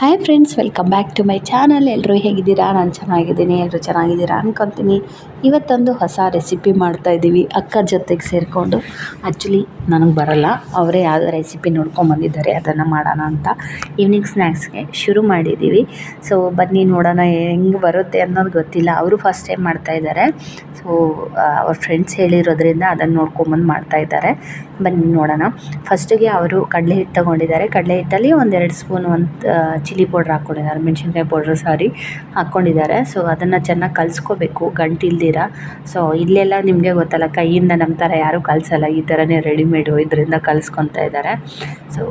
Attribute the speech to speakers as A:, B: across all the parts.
A: Hi friends, welcome back to my channel. ಎಲ್ಲರೂ ಹೇಗಿದ್ದೀರಾ? ನಾನು ಚೆನ್ನಾಗಿದ್ದೀನಿ. ಎಲ್ಲರೂ ಚೆನ್ನಾಗಿದ್ದೀರಾ ಅಂದ್ಕೊತೀನಿ. ಇವತ್ತೊಂದು ಹೊಸ ರೆಸಿಪಿ ಮಾಡ್ತಾಯಿದ್ದೀವಿ ಅಕ್ಕ ಜೊತೆಗೆ ಸೇರಿಕೊಂಡು. ಆ್ಯಕ್ಚುಲಿ ನನಗೆ ಬರಲ್ಲ, ಅವರೇ ಯಾವುದೋ ರೆಸಿಪಿ ನೋಡ್ಕೊಂಬಂದಿದ್ದಾರೆ, ಅದನ್ನು ಮಾಡೋಣ ಅಂತ ಈವ್ನಿಂಗ್ ಸ್ನ್ಯಾಕ್ಸ್ಗೆ ಶುರು ಮಾಡಿದ್ದೀವಿ. ಸೊ ಬನ್ನಿ ನೋಡೋಣ ಹೆಂಗೆ ಬರುತ್ತೆ ಅನ್ನೋದು ಗೊತ್ತಿಲ್ಲ. ಅವರು ಫಸ್ಟ್ ಟೈಮ್ ಮಾಡ್ತಾಯಿದ್ದಾರೆ. ಸೊ ಅವ್ರ ಫ್ರೆಂಡ್ಸ್ ಹೇಳಿರೋದ್ರಿಂದ ಅದನ್ನು ನೋಡ್ಕೊಂಬಂದು ಮಾಡ್ತಾಯಿದ್ದಾರೆ. ಬನ್ನಿ ನೋಡೋಣ. ಫಸ್ಟಿಗೆ ಅವರು ಕಡಲೆ ಹಿಟ್ಟು ತೊಗೊಂಡಿದ್ದಾರೆ. ಕಡಲೆ ಹಿಟ್ಟಲ್ಲಿ ಒಂದೆರಡು ಸ್ಪೂನ್ ಚಿಲ್ಲಿ ಪೌಡ್ರ್ ಹಾಕ್ಕೊಂಡಿದ್ದಾರೆ, ಮೆಣಸಿನ್ಕಾಯಿ ಪೌಡ್ರು ಹಾಕ್ಕೊಂಡಿದ್ದಾರೆ. ಸೊ ಅದನ್ನು ಚೆನ್ನಾಗಿ ಕಲಿಸ್ಕೋಬೇಕು ಗಂಟಿಲ್ದಿರ. ಸೊ ಇಲ್ಲೆಲ್ಲ ನಿಮಗೆ ಗೊತ್ತಲ್ಲ, ಕೈಯಿಂದ ನಮ್ಮ ಥರ ಯಾರೂ ಕಲಿಸಲ್ಲ, ಈ ಥರನೇ ರೆಡಿಮೇಡು ಇದರಿಂದ ಕಲಿಸ್ಕೊತಾ ಇದ್ದಾರೆ. ಸೊ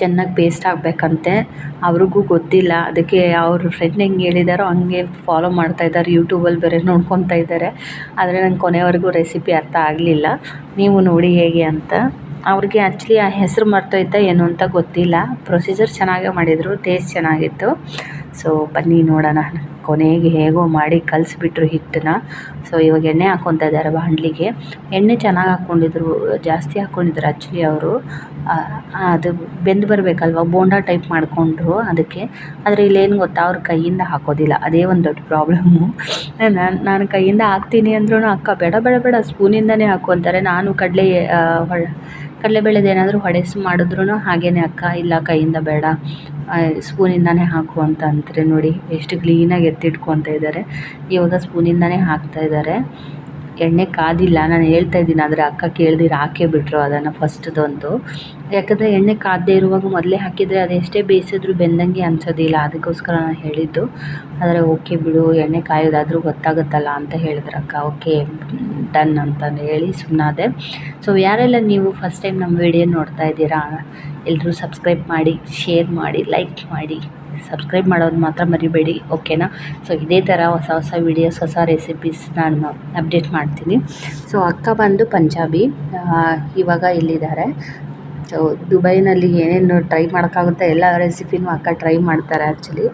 A: ಚೆನ್ನಾಗಿ ಪೇಸ್ಟ್ ಆಗಬೇಕಂತೆ. ಅವ್ರಿಗೂ ಗೊತ್ತಿಲ್ಲ, ಅದಕ್ಕೆ ಅವ್ರ ಫ್ರೆಂಡ್ ಹೆಂಗೆ ಹೇಳಿದಾರೋ ಹಂಗೆ ಫಾಲೋ ಮಾಡ್ತಾಯಿದ್ದಾರೆ. ಯೂಟ್ಯೂಬಲ್ಲಿ ಬೇರೆ ನೋಡ್ಕೊತಾ ಇದ್ದಾರೆ. ಆದರೆ ನಂಗೆ ಕೊನೆವರೆಗೂ ರೆಸಿಪಿ ಅರ್ಥ ಆಗಲಿಲ್ಲ. ನೀವು ನೋಡಿ ಹೇಗೆ ಅಂತ. ಅವ್ರಿಗೆ ಆ್ಯಕ್ಚುಲಿ ಆ ಹೆಸರು ಮರ್ತೋಯ್ತಾ ಏನು ಅಂತ ಗೊತ್ತಿಲ್ಲ. ಪ್ರೊಸೀಜರ್ ಚೆನ್ನಾಗೇ ಮಾಡಿದರು, ಟೇಸ್ಟ್ ಚೆನ್ನಾಗಿತ್ತು. ಸೊ ಬನ್ನಿ ನೋಡೋಣ. ಕೊನೆಗೆ ಹೇಗೋ ಮಾಡಿ ಕಲಿಸ್ಬಿಟ್ರು ಹಿಟ್ಟನ್ನ. ಸೊ ಇವಾಗ ಎಣ್ಣೆ ಹಾಕ್ಕೊತಾ ಇದ್ದಾರೆ ಬಾಣಲಿಗೆ. ಎಣ್ಣೆ ಚೆನ್ನಾಗಿ ಹಾಕ್ಕೊಂಡಿದ್ರು, ಜಾಸ್ತಿ ಹಾಕ್ಕೊಂಡಿದ್ರು ಆ್ಯಕ್ಚುಲಿ ಅವರು. ಅದು ಬೆಂದು ಬರಬೇಕಲ್ವ, ಬೋಂಡಾ ಟೈಪ್ ಮಾಡಿಕೊಂಡ್ರು ಅದಕ್ಕೆ. ಆದರೆ ಇಲ್ಲೇನು ಗೊತ್ತಾ, ಅವ್ರ ಕೈಯಿಂದ ಹಾಕೋದಿಲ್ಲ, ಅದೇ ಒಂದು ದೊಡ್ಡ ಪ್ರಾಬ್ಲಮ್ಮು. ನಾನು ಕೈಯಿಂದ ಹಾಕ್ತೀನಿ ಅಂದ್ರೂ ಅಕ್ಕ ಬೇಡ ಬೇಡ ಬೇಡ ಸ್ಪೂನಿಂದನೇ ಹಾಕು ಅಂತಾರೆ. ನಾನು ಕಡಲೆಬೇಳೆದು ಏನಾದರೂ ಹೊಡೆಸಿ ಮಾಡಿದ್ರೂ ಹಾಗೇ ಅಕ್ಕ, ಇಲ್ಲ ಕೈಯಿಂದ ಬೇಡ ಸ್ಪೂನಿಂದನೇ ಹಾಕು ಅಂತ ಅಂತಾರೆ. ನೋಡಿ ಎಷ್ಟು ಕ್ಲೀನಾಗಿ ಎತ್ತಿಟ್ಕೊತಾ ಇದ್ದಾರೆ. ಇವಾಗ ಸ್ಪೂನಿಂದನೇ ಹಾಕ್ತಾಯಿದ್ದಾರೆ. ಎಣ್ಣೆ ಕಾದಿಲ್ಲ, ನಾನು ಹೇಳ್ತಾ ಇದ್ದೀನಿ, ಆದರೆ ಅಕ್ಕ ಕೇಳ್ದಿರ ಹಾಕೇ ಬಿಟ್ಟರು ಅದನ್ನು ಫಸ್ಟ್ದೊಂದು. ಯಾಕಂದರೆ ಎಣ್ಣೆ ಕಾದದೇ ಇರುವಾಗ ಮೊದಲೇ ಹಾಕಿದರೆ ಅದು ಎಷ್ಟೇ ಬೇಯಿಸಿದ್ರು ಬೆಂದಂಗೆ ಅನ್ಸೋದಿಲ್ಲ, ಅದಕ್ಕೋಸ್ಕರ ನಾನು ಹೇಳಿದ್ದು. ಆದರೆ ಓಕೆ ಬಿಡು, ಎಣ್ಣೆ ಕಾಯೋದಾದರೂ ಗೊತ್ತಾಗುತ್ತಲ್ಲ ಅಂತ ಹೇಳಿದ್ರು ಅಕ್ಕ. ಓಕೆ ಡನ್ ಅಂತಂದು ಹೇಳಿ ಸುಮ್ಮನಾದೆ. ಸೊ ಯಾರೆಲ್ಲ ನೀವು ಫಸ್ಟ್ ಟೈಮ್ ನಮ್ಮ ವಿಡಿಯೋ ನೋಡ್ತಾ ಇದ್ದೀರಾ, ಎಲ್ಲರೂ ಸಬ್ಸ್ಕ್ರೈಬ್ ಮಾಡಿ, ಶೇರ್ ಮಾಡಿ, ಲೈಕ್ ಮಾಡಿ. ಸಬ್ಸ್ಕ್ರೈಬ್ ಮಾಡೋದು ಮಾತ್ರ ಮರಿಬೇಡಿ, ಓಕೆನಾ? ಸೊ ಇದೇ ಥರ ಹೊಸ ಹೊಸ ವೀಡಿಯೋಸ್, ಹೊಸ ರೆಸಿಪೀಸ್ ನಾನು ಅಪ್ಡೇಟ್ ಮಾಡ್ತೀನಿ. ಸೊ ಅಕ್ಕ ಬಂದು ಪಂಜಾಬಿ, ಇವಾಗ ಇಲ್ಲಿದ್ದಾರೆ. ಸೊ ದುಬೈನಲ್ಲಿ ಏನೇನು ಟ್ರೈ ಮಾಡೋಕ್ಕಾಗುತ್ತೆ ಎಲ್ಲ ರೆಸಿಪಿನೂ ಅಕ್ಕ ಟ್ರೈ ಮಾಡ್ತಾರೆ. ಆ್ಯಕ್ಚುಲಿ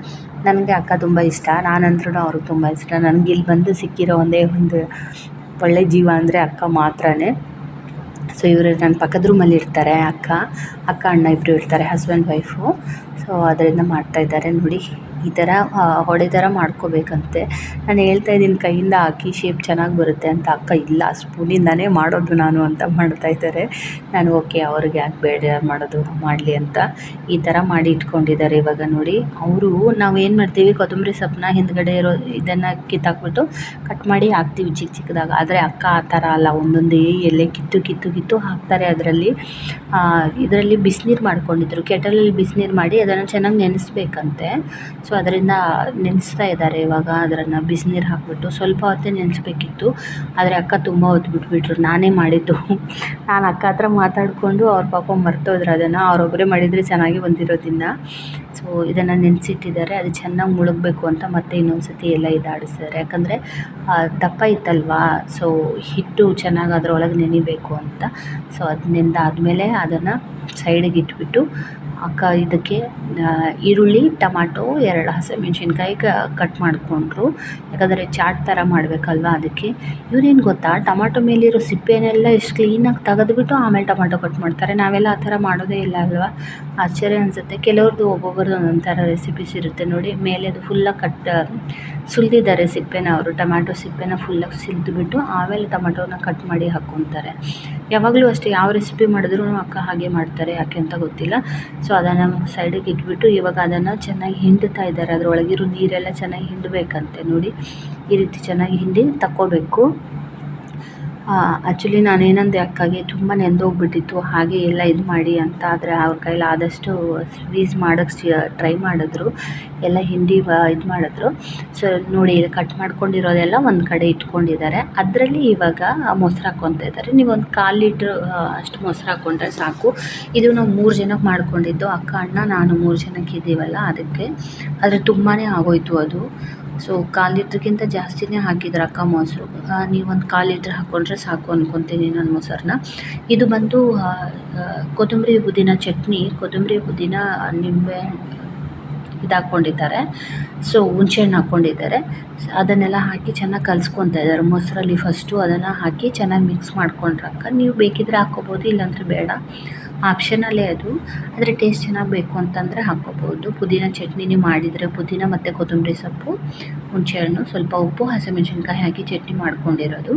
A: ನನಗೆ ಅಕ್ಕ ತುಂಬ ಇಷ್ಟ, ನಾನಂದ್ರೂ ಅವ್ರಿಗೆ ತುಂಬ ಇಷ್ಟ. ನನಗೆ ಇಲ್ಲಿ ಬಂದು ಸಿಕ್ಕಿರೋ ಒಂದೇ ಒಂದು ಒಳ್ಳೆ ಜೀವ ಅಂದರೆ ಅಕ್ಕ ಮಾತ್ರನೇ. ಸೊ ಇವರು ನನ್ನ ಪಕ್ಕದ ರೂಮಲ್ಲಿ ಇರ್ತಾರೆ. ಅಕ್ಕ ಅಣ್ಣ ಇಬ್ಬರು ಇರ್ತಾರೆ, ಹಸ್ಬೆಂಡ್ ವೈಫು. ಸೊ ಅದರಿಂದ ಮಾಡ್ತಾಯಿದ್ದಾರೆ ನೋಡಿ. ಈ ಥರ ಹೊಡೆ ಥರ ಮಾಡ್ಕೋಬೇಕಂತೆ. ನಾನು ಹೇಳ್ತಾ ಇದ್ದೀನಿ ಕೈಯಿಂದ ಹಾಕಿ ಶೇಪ್ ಚೆನ್ನಾಗಿ ಬರುತ್ತೆ ಅಂತ. ಅಕ್ಕ ಇಲ್ಲ ಸ್ಪೂನಿಂದನೇ ಮಾಡೋದು ನಾನು ಅಂತ ಮಾಡ್ತಾಯಿದ್ದಾರೆ. ನಾನು ಓಕೆ ಅವ್ರಿಗೆ ಯಾಕೆ ಬೇಡ ಮಾಡೋದು, ಮಾಡಲಿ ಅಂತ ಈ ಥರ ಮಾಡಿ ಇಟ್ಕೊಂಡಿದ್ದಾರೆ. ಇವಾಗ ನೋಡಿ, ಅವರು ನಾವು ಏನು ಮಾಡ್ತೀವಿ, ಕೊತ್ತಂಬರಿ ಸೊಪ್ಪನ್ನ ಹಿಂದ್ಗಡೆ ಇರೋ ಇದನ್ನು ಕಿತ್ತಾಕ್ಬಿಟ್ಟು ಕಟ್ ಮಾಡಿ ಹಾಕ್ತೀವಿ ಚಿಕ್ಕ ಚಿಕ್ಕದಾಗ. ಆದರೆ ಅಕ್ಕ ಆ ಥರ ಅಲ್ಲ, ಒಂದೊಂದೇ ಎಲೆ ಕಿತ್ತು ಹಾಕ್ತಾರೆ. ಇದರಲ್ಲಿ ಬಿಸಿನೀರು ಮಾಡ್ಕೊಂಡಿದ್ರು, ಕೆಟಲಲ್ಲಿ ಬಿಸಿನೀರು ಮಾಡಿ ಅದನ್ನು ಚೆನ್ನಾಗಿ ನೆನೆಸ್ಬೇಕಂತೆ. ಸೊ ಅದರಿಂದ ನೆನೆಸ್ತಾ ಇದ್ದಾರೆ ಇವಾಗ. ಅದನ್ನು ಬಿಸಿನೀರು ಹಾಕ್ಬಿಟ್ಟು ಸ್ವಲ್ಪ ಹೊತ್ತೇ ನೆನೆಸ್ಬೇಕಿತ್ತು, ಆದರೆ ಅಕ್ಕ ತುಂಬ ಹೊತ್ತು ಬಿಟ್ಬಿಟ್ರು. ನಾನೇ ಮಾಡಿದ್ದು. ನಾನು ಅಕ್ಕ ಹತ್ರ ಮಾತಾಡಿಕೊಂಡು ಅವ್ರ ಪಾಪ ಮರ್ತೋದ್ರು ಅದನ್ನು. ಅವರೊಬ್ಬರೇ ಮಾಡಿದರೆ ಚೆನ್ನಾಗಿ ಬಂದಿರೋದಿನ್ನ. ಸೊ ಇದನ್ನು ನೆನೆಸಿಟ್ಟಿದ್ದಾರೆ, ಅದು ಚೆನ್ನಾಗಿ ಮುಳುಗಬೇಕು ಅಂತ ಮತ್ತೆ ಇನ್ನೊಂದು ಸತಿ ಎಲ್ಲ ಇದಾಡಿಸ್ತಾರೆ. ಯಾಕಂದರೆ ದಪ್ಪ ಇತ್ತಲ್ವಾ, ಸೊ ಹಿಟ್ಟು ಚೆನ್ನಾಗಿ ಅದರೊಳಗೆ ನೆನಿಬೇಕು ಅಂತ. ಸೊ ಅದು ನೆಂದಾದಮೇಲೆ ಅದನ್ನು ಸೈಡಿಗೆ ಇಟ್ಬಿಟ್ಟು ಅಕ್ಕ ಇದಕ್ಕೆ ಈರುಳ್ಳಿ, ಟೊಮಾಟೊ, 2 ಹಸಿಮೆಣ್ಸಿನ್ಕಾಯಿ ಕಟ್ ಮಾಡಿಕೊಂಡ್ರು. ಯಾಕಂದರೆ ಚಾಟ್ ಥರ ಮಾಡಬೇಕಲ್ವ ಅದಕ್ಕೆ. ಇವ್ರೇನು ಗೊತ್ತಾ, ಟೊಮಾಟೊ ಮೇಲಿರೋ ಸಿಪ್ಪೆನೆಲ್ಲ ಇಷ್ಟು ಕ್ಲೀನಾಗಿ ತೆಗೆದುಬಿಟ್ಟು ಆಮೇಲೆ ಟೊಮಾಟೊ ಕಟ್ ಮಾಡ್ತಾರೆ. ನಾವೆಲ್ಲ ಆ ಥರ ಮಾಡೋದೇ ಇಲ್ಲ ಅಲ್ವಾ, ಆಶ್ಚರ್ಯ ಅನಿಸುತ್ತೆ. ಕೆಲವ್ರದ್ದು ಒಬ್ಬೊಬ್ಬರದ್ದು ಒಂದೊಂದು ಥರ ರೆಸಿಪೀಸ್ ಇರುತ್ತೆ ನೋಡಿ. ಮೇಲೆ ಅದು ಫುಲ್ಲಾಗಿ ಸುಲಿದಿದ್ದಾರೆ ಸಿಪ್ಪೆನ. ಅವರು ಟೊಮ್ಯಾಟೊ ಸಿಪ್ಪೆನ ಫುಲ್ಲಾಗಿ ಸುಲಿದ್ಬಿಟ್ಟು ಆಮೇಲೆ ಟೊಮೆಟೊನ ಕಟ್ ಮಾಡಿ ಹಾಕ್ಕೊತಾರೆ. ಯಾವಾಗಲೂ ಅಷ್ಟೇ, ಯಾವ ರೆಸಿಪಿ ಮಾಡಿದ್ರೂ ಅಕ್ಕ ಹಾಗೆ ಮಾಡ್ತಾರೆ, ಯಾಕೆ ಅಂತ ಗೊತ್ತಿಲ್ಲ. ಸೊ ಅದನ್ನು ಸೈಡಿಗೆ ಇಟ್ಬಿಟ್ಟು ಇವಾಗ ಅದನ್ನು ಚೆನ್ನಾಗಿ ಹಿಂಡ್ತಾ ಇದ್ದಾರೆ. ಅದರೊಳಗಿರೋ ನೀರೆಲ್ಲ ಚೆನ್ನಾಗಿ ಹಿಂಡಬೇಕಂತೆ ನೋಡಿ. ಈ ರೀತಿ ಚೆನ್ನಾಗಿ ಹಿಂಡಿ ತಕ್ಕೋಬೇಕು. ಆ್ಯಕ್ಚುಲಿ ನಾನೇನಂದೆ ಅಕ್ಕಗೆ, ತುಂಬ ನೆಂದೋಗ್ಬಿಟ್ಟಿತ್ತು ಹಾಗೆ ಎಲ್ಲ ಇದು ಮಾಡಿ ಅಂತ. ಆದರೆ ಅವ್ರ ಕೈಲಿ ಆದಷ್ಟು ಸ್ವೀಸ್ ಮಾಡೋಕ್ಕೆ ಟ್ರೈ ಮಾಡಿದ್ರು, ಎಲ್ಲ ಹಿಂಡಿ ಇದು ಮಾಡಿದ್ರು. ಸೊ ನೋಡಿ, ಇಲ್ಲಿ ಕಟ್ ಮಾಡ್ಕೊಂಡಿರೋದೆಲ್ಲ ಒಂದು ಕಡೆ ಇಟ್ಕೊಂಡಿದ್ದಾರೆ. ಅದರಲ್ಲಿ ಇವಾಗ ಮೊಸರು ಹಾಕ್ಕೊತಾ ಇದ್ದಾರೆ. ನೀವು ಒಂದು 1/4 ಲೀಟ್ರ್ ಅಷ್ಟು ಮೊಸರು ಹಾಕ್ಕೊಂಡ್ರೆ ಸಾಕು. ಇದು ನಾವು 3 ಜನಕ್ಕೆ ಮಾಡ್ಕೊಂಡಿದ್ದು, ಅಕ್ಕ ಅಣ್ಣ ನಾನು 3 ಜನಕ್ಕೆ ಇದ್ದೀವಲ್ಲ ಅದಕ್ಕೆ. ಆದರೆ ತುಂಬಾ ಆಗೋಯಿತು ಅದು. ಸೊ 1/4 ಲೀಟ್ರ್ಗಿಂತ ಜಾಸ್ತಿನೇ ಹಾಕಿದ್ರು ಅಕ್ಕ ಮೊಸರು. ನೀವೊಂದು 1/4 ಲೀಟ್ರ್ ಹಾಕ್ಕೊಂಡ್ರೆ ಸಾಕು ಅಂದ್ಕೊತೀನಿ ನಾನು ಮೊಸರನ್ನ. ಇದು ಬಂದು ಕೊತ್ತಂಬರಿ ಪುದೀನ ಚಟ್ನಿ, ಕೊತ್ತಂಬರಿ ಪುದೀನ, ನಿಂಬೆ ಇದು ಹಾಕ್ಕೊಂಡಿದ್ದಾರೆ. ಸೊ ಹುಣಸೆಹಣ್ಣು ಹಾಕ್ಕೊಂಡಿದ್ದಾರೆ. ಅದನ್ನೆಲ್ಲ ಹಾಕಿ ಚೆನ್ನಾಗಿ ಕಲಿಸ್ಕೊತಾ ಇದ್ದಾರೆ ಮೊಸರಲ್ಲಿ. ಫಸ್ಟು ಅದನ್ನು ಹಾಕಿ ಚೆನ್ನಾಗಿ ಮಿಕ್ಸ್ ಮಾಡ್ಕೊಂಡ್ರೆ ಅಕ್ಕ, ನೀವು ಬೇಕಿದ್ರೆ ಹಾಕ್ಕೋಬೋದು, ಇಲ್ಲಾಂದರೆ ಬೇಡ. ಆಪ್ಷನಲ್ಲೇ ಅದು. ಆದರೆ ಟೇಸ್ಟ್ ಚೆನ್ನಾಗಿ ಬೇಕು ಅಂತಂದರೆ ಹಾಕ್ಕೋಬೋದು. ಪುದೀನ ಚಟ್ನಿನೇ ಮಾಡಿದರೆ ಪುದೀನ ಮತ್ತು ಕೊತ್ತಂಬರಿ ಸೊಪ್ಪು, ಹುಣಸೆಹಣ್ಣು, ಸ್ವಲ್ಪ ಉಪ್ಪು, ಹಸಿಮೆಣ್ಸಿನ್ಕಾಯಿ ಹಾಕಿ ಚಟ್ನಿ ಮಾಡ್ಕೊಂಡಿರೋದು.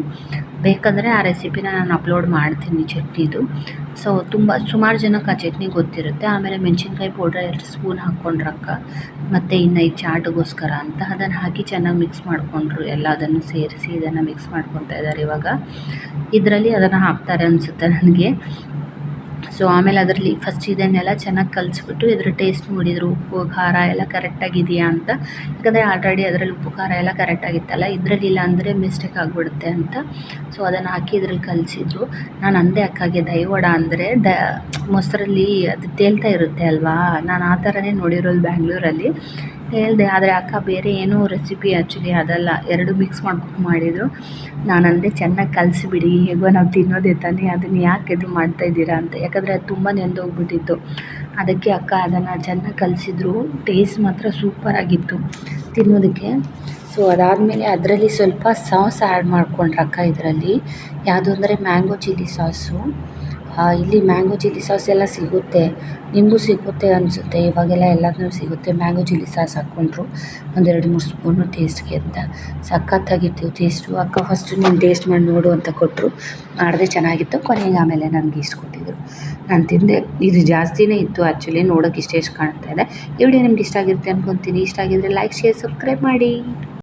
A: ಬೇಕಂದರೆ ಆ ರೆಸಿಪಿನ ನಾನು ಅಪ್ಲೋಡ್ ಮಾಡ್ತೀನಿ ಚಟ್ನಿದು. ಸೊ ಸುಮಾರು ಜನಕ್ಕೆ ಆ ಚಟ್ನಿ ಗೊತ್ತಿರುತ್ತೆ. ಆಮೇಲೆ ಮೆಣಸಿನ್ಕಾಯಿ ಪೌಡ್ರ್ 2 ಸ್ಪೂನ್ ಹಾಕ್ಕೊಂಡ್ರಕ್ಕ, ಮತ್ತು ಇನ್ನು ಈ ಚಾಟ್ಗೋಸ್ಕರ ಅಂತ ಅದನ್ನು ಹಾಕಿ ಚೆನ್ನಾಗಿ ಮಿಕ್ಸ್ ಮಾಡಿಕೊಂಡ್ರು. ಎಲ್ಲದನ್ನು ಸೇರಿಸಿ ಇದನ್ನು ಮಿಕ್ಸ್ ಮಾಡ್ಕೊತಾ ಇದ್ದಾರೆ ಇವಾಗ. ಇದರಲ್ಲಿ ಅದನ್ನು ಹಾಕ್ತಾರೆ ಅನಿಸುತ್ತೆ ನನಗೆ. ಸೊ ಆಮೇಲೆ ಅದರಲ್ಲಿ ಫಸ್ಟ್ ಇದನ್ನೆಲ್ಲ ಚೆನ್ನಾಗಿ ಕಲಿಸ್ಬಿಟ್ಟು ಇದ್ರ ಟೇಸ್ಟ್ ನೋಡಿದರು, ಉಪ್ಪು ಖಾರ ಎಲ್ಲ ಕರೆಕ್ಟಾಗಿದೆಯಾ ಅಂತ. ಯಾಕಂದರೆ ಆಲ್ರೆಡಿ ಅದರಲ್ಲಿ ಉಪ್ಪು ಖಾರ ಎಲ್ಲ ಕರೆಕ್ಟಾಗಿತ್ತಲ್ಲ, ಇದರಲ್ಲಿ ಇಲ್ಲ ಅಂದರೆ ಮಿಸ್ಟೇಕ್ ಆಗಿಬಿಡುತ್ತೆ ಅಂತ. ಸೊ ಅದನ್ನು ಹಾಕಿ ಇದ್ರಲ್ಲಿ ಕಲಿಸಿದ್ರು. ನಾನು ಅಂದೆ ಅಕ್ಕಗೆ ದಹಿವಡ ಅಂದರೆ ಮೊಸರಲ್ಲಿ ಅದು ತೇಲ್ತಾ ಇರುತ್ತೆ ಅಲ್ವಾ, ನಾನು ಆ ಥರನೇ ನೋಡಿರೋದು ಬ್ಯಾಂಗ್ಳೂರಲ್ಲಿ ಹೇಳಿದೆ. ಆದರೆ ಅಕ್ಕ ಬೇರೆ ಏನೋ ರೆಸಿಪಿ ಆ್ಯಕ್ಚುಲಿ ಅದಲ್ಲ, 2 ಮಿಕ್ಸ್ ಮಾಡ್ಕೊಂಡು ಮಾಡಿದರು. ನಾನು ಅಂದೆ ಚೆನ್ನಾಗಿ ಕಲಿಸಿಬಿಡಿ, ಹೇಗೋ ನಾವು ತಿನ್ನೋದೇ ತಾನೇ, ಅದನ್ನು ಯಾಕೆ ಇದು ಮಾಡ್ತಾಯಿದ್ದೀರಾ ಅಂತ. ಯಾಕಂದರೆ ಅದು ತುಂಬ ನೆಂದೋಗ್ಬಿಟ್ಟಿತ್ತು. ಅದಕ್ಕೆ ಅಕ್ಕ ಅದನ್ನು ಚೆನ್ನಾಗಿ ಕಲಿಸಿದ್ರು. ಟೇಸ್ಟ್ ಮಾತ್ರ ಸೂಪರಾಗಿತ್ತು ತಿನ್ನೋದಕ್ಕೆ. ಸೊ ಅದಾದಮೇಲೆ ಅದರಲ್ಲಿ ಸ್ವಲ್ಪ ಸಾಸ್ ಆ್ಯಡ್ ಮಾಡ್ಕೊಂಡ್ರು ಅಕ್ಕ ಇದರಲ್ಲಿ. ಯಾವುದು ಅಂದರೆ ಮ್ಯಾಂಗೋ ಚಿಲ್ಲಿ ಸಾಸು. ಇಲ್ಲಿ ಮ್ಯಾಂಗೋ ಚಿಲ್ಲಿ ಸಾಸ್ ಎಲ್ಲ ಸಿಗುತ್ತೆ, ನಿಮಗೂ ಸಿಗುತ್ತೆ ಅನಿಸುತ್ತೆ, ಇವಾಗೆಲ್ಲ ಎಲ್ಲದೂ ಸಿಗುತ್ತೆ. ಮ್ಯಾಂಗೋ ಚಿಲ್ಲಿ ಸಾಸ್ ಹಾಕ್ಕೊಂಡ್ರು, ಒಂದು 2-3 ಸ್ಪೂನು ಟೇಸ್ಟ್ಗೆ ಅಂತ. ಸಖತ್ತಾಗಿತ್ತು ಟೇಸ್ಟು. ಅಕ್ಕ ಫಸ್ಟು ನೀನು ಟೇಸ್ಟ್ ಮಾಡಿ ನೋಡು ಅಂತ ಕೊಟ್ಟರು, ಮಾಡಿದೆ, ಚೆನ್ನಾಗಿತ್ತು. ಕೊನೆಗೆ ಆಮೇಲೆ ನನಗೆ ಇಷ್ಟು ಕೊಟ್ಟಿದ್ದರು, ನಾನು ತಿಂದೆ. ಇದು ಜಾಸ್ತಿನೇ ಇತ್ತು ಆ್ಯಕ್ಚುಲಿ, ನೋಡೋಕೆ ಇಷ್ಟೆಷ್ಟು ಕಾಣ್ತಾ ಇದೆ. ಈ ವಿಡಿಯೋ ನಿಮ್ಗೆ ಇಷ್ಟ ಆಗಿರುತ್ತೆ ಅಂದ್ಕೊತೀನಿ. ಇಷ್ಟ ಆಗಿದ್ದರೆ ಲೈಕ್, ಶೇರ್, ಸಬ್ಸ್ಕ್ರೈಬ್ ಮಾಡಿ.